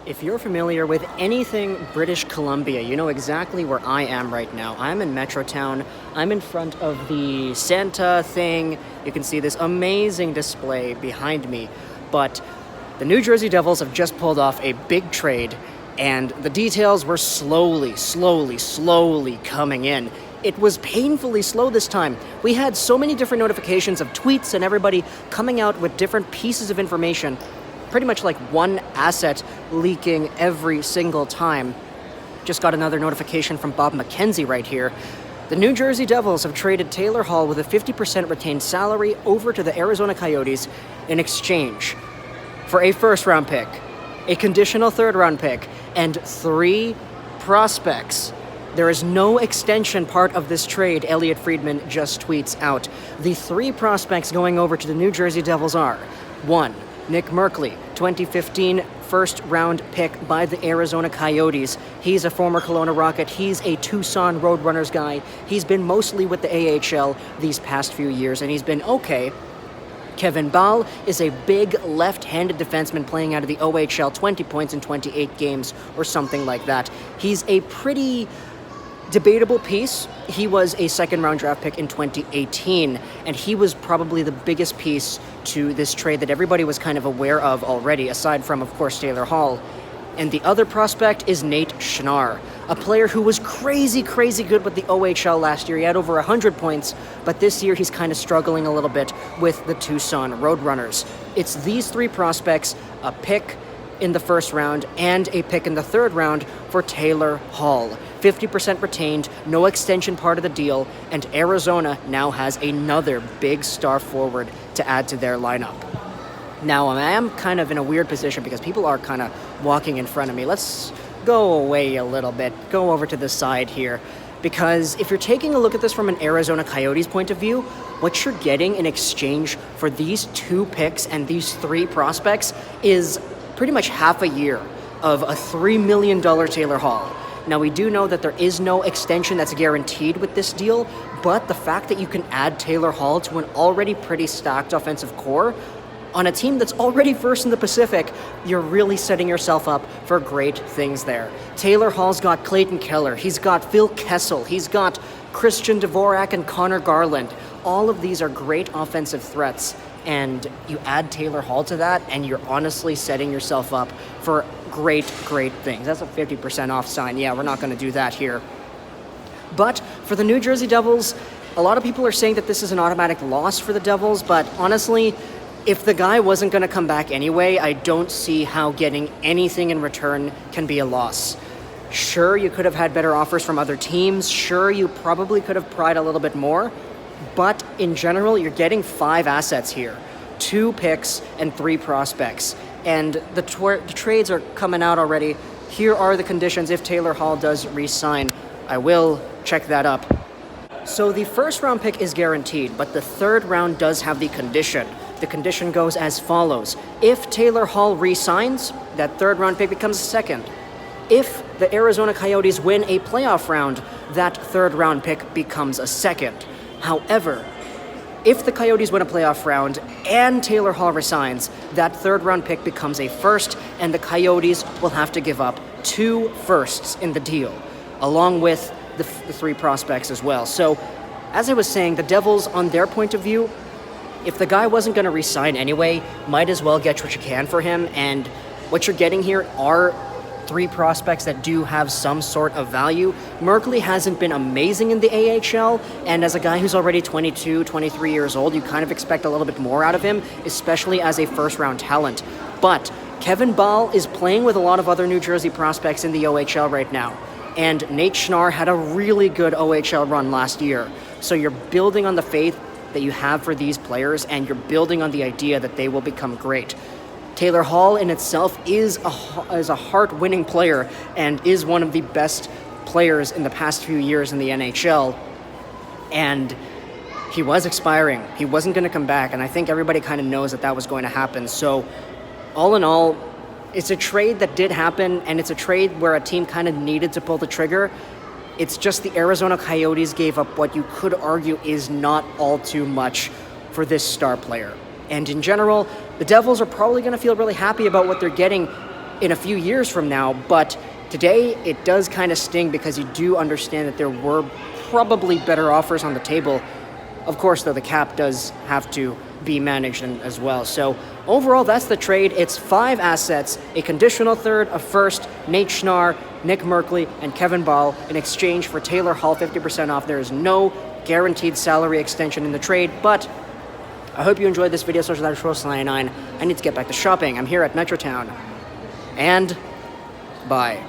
If you're familiar with anything British Columbia, you know exactly where I am right now. I'm in Metrotown. I'm in front of the Santa thing. You can see this amazing display behind me. But the New Jersey Devils have just pulled off a big trade, and the details were slowly coming in. It was painfully slow this time. We had so many different notifications of tweets and everybody coming out with different pieces of information, pretty much like one asset leaking every single time. Just got another notification from Bob McKenzie right here. The New Jersey Devils have traded Taylor Hall with a 50% retained salary over to the Arizona Coyotes in exchange for a first-round pick, a conditional third-round pick, and 3 prospects. There is no extension part of this trade, Elliot Friedman just tweets out. The 3 prospects going over to the New Jersey Devils are 1. Nick Merkley, 2015 first-round pick by the Arizona Coyotes. He's a former Kelowna Rocket. He's a Tucson Roadrunners guy. He's been mostly with the AHL these past few years, and he's been okay. Kevin Bahl is a big left-handed defenseman playing out of the OHL, 20 points in 28 games or something like that. He's a pretty debatable piece. He was a second-round draft pick in 2018, and he was probably the biggest piece to this trade that everybody was kind of aware of already, aside from, of course, Taylor Hall. And the other prospect is Nate Schnarr, a player who was crazy good with the OHL last year. He had over 100 points, but this year he's kind of struggling a little bit with the Tucson Roadrunners. It's these 3 prospects, a pick in the first round and a pick in the third round for Taylor Hall. 50% retained, no extension part of the deal, and Arizona now has another big star forward to add to their lineup. Now, I am kind of in a weird position because people are kind of walking in front of me. Let's go away a little bit, go over to the side here, because if you're taking a look at this from an Arizona Coyotes point of view, what you're getting in exchange for these 2 picks and these 3 prospects is pretty much half a year of a $3 million Taylor Hall. Now, we do know that there is no extension that's guaranteed with this deal, but the fact that you can add Taylor Hall to an already pretty stacked offensive core on a team that's already first in the Pacific, you're really setting yourself up for great things there. Taylor Hall's got Clayton Keller, he's got Phil Kessel, he's got Christian Dvorak and Connor Garland. All of these are great offensive threats, and you add Taylor Hall to that, and you're honestly setting yourself up for great things. That's a 50% off sign. Yeah, we're not going to do that here. But for the New Jersey Devils, a lot of people are saying that this is an automatic loss for the Devils, but honestly, if the guy wasn't going to come back anyway, I don't see how getting anything in return can be a loss. Sure, you could have had better offers from other teams. Sure, you probably could have pried a little bit more. But in general, you're getting 5 assets here, 2 picks and 3 prospects. And the trades are coming out already. Here are the conditions if Taylor Hall does re-sign. I will check that up. So the first round pick is guaranteed, but the third round does have the condition. The condition goes as follows. If Taylor Hall re-signs, that third round pick becomes a second. If the Arizona Coyotes win a playoff round, that third round pick becomes a second. However, if the Coyotes win a playoff round and Taylor Hall resigns, that third round pick becomes a first, and the Coyotes will have to give up 2 firsts in the deal, along with the 3 prospects as well. So, as I was saying, the Devils, on their point of view, if the guy wasn't going to resign anyway, might as well get what you can for him, and what you're getting here are 3 prospects that do have some sort of value. Merkley hasn't been amazing in the AHL, and as a guy who's already 22, 23 years old, you kind of expect a little bit more out of him, especially as a first-round talent. But Kevin Bahl is playing with a lot of other New Jersey prospects in the OHL right now, and Nate Schnarr had a really good OHL run last year. So you're building on the faith that you have for these players, and you're building on the idea that they will become great. Taylor Hall in itself is a heart-winning player and is one of the best players in the past few years in the NHL. And he was expiring. He wasn't going to come back, and I think everybody kind of knows that that was going to happen. So all in all, it's a trade that did happen, and it's a trade where a team kind of needed to pull the trigger. It's just the Arizona Coyotes gave up what you could argue is not all too much for this star player. And in general, the Devils are probably going to feel really happy about what they're getting in a few years from now, but today it does kind of sting because you do understand that there were probably better offers on the table. Of course, though, the cap does have to be managed as well. So overall, that's the trade. It's 5 assets, a conditional third, a first, Nate Schnarr, Nick Merkley, and Kevin Bahl in exchange for Taylor Hall, 50% off. There is no guaranteed salary extension in the trade, but I hope you enjoyed this video. Social99. I need to get back to shopping. I'm here at Metrotown. And bye.